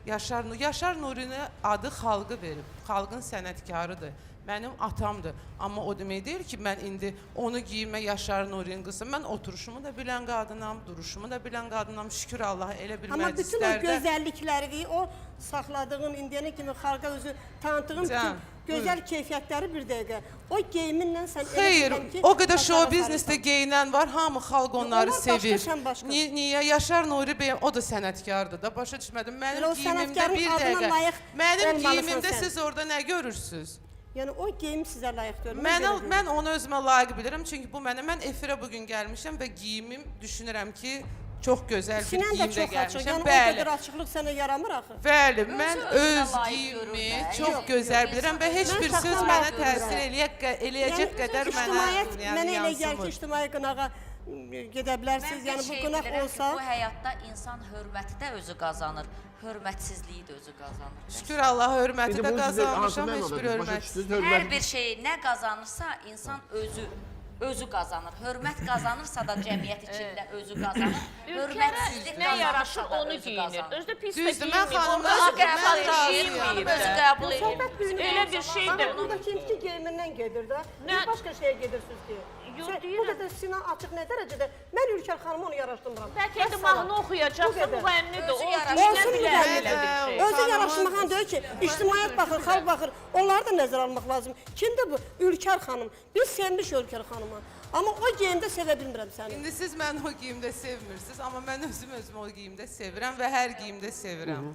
Yaşar Nuri'nin adı xalqı verib. Xalqın sənətkarıdır. Mənim atamdır. Amma o demək deyil ki, mən indi onu giyimə Yaşar Nuri'nin qızı. Mən oturuşumu da bilən qadınam, duruşumu da bilən qadınam. Şükür Allaha elə bir Amma bütün o məclislərdə. gözəllikləri, o saxladığın, indiyənə kimi xalqa özü tanıtdığın bütün gözəl keyfiyyətləri bir dəqiqə. O geyiminlə sən Xeyr, o qədər show biznesdə geyinən var, hamı xalq onları sevir. Niyə? Yaşar Nuri bəyəm, o da sənətkardır da, başa düşmədim. Mənim geyimimdə bir dəqiqə, mənim geyimimdə siz orada nə görürsünüz? Yəni o geyim sizə layiq görür. Mən onu özümə layiq bilirəm, çünki bu mənə, mən efirə bugün gəlmişəm və geyimim düşünürəm ki, çox gözəl bir geyimdə gəlmişəm. Yəni o qədər açıqlıq sənə yaramır axı. Bəli, mən öz geyimimi çox gözəl bilirəm və heç bir söz mənə təsir eləyəcək qədər mənə yansımır. Mənə elə gəlir ki, ictimai qınağa gedə bilərsiniz, yəni bu qınaq olsa... Bu həyatda insan hörməti də özü qazanır, hörmətsizliyi də özü qazanır. Şükür Allah, hörməti də qazanmışam, heç bir hörmətsizlik. Hər bir şey nə qazanırsa, insan özü qazanır. Hörmət qazanırsa da cəmiyyət içində özü qazanır. Hörmətsizlik nə yaraşır onu giyinir. Özdə pis də Düzdür, mən xanım, özü qəbul edir. Elə bir şeydir. Buradakı indiki geyimindən gedir də. Bir başqa şeyə gedirsiniz ki. Bu qədər sinan açıq nə dərəcədə? Mən Ülker xanımı onu yaraşdırmıram. Bəlkə də mahnı oxuyacaqsa müğənnidir. O Olsun müğənnidir. Özü yaraşmaqan deyil ki, ictimaiyyət baxır, xalq baxır. Onları da nəzərə almaq lazım. Kimdir bu? Ülker xanım. Biz sevmişik Ülker xanımı. Amma o geyimdə sevə bilmirəm səni. İndi siz mən o geyimdə sevmirsiniz, amma mən özüm o geyimdə sevirəm və hər geyimdə sevirəm.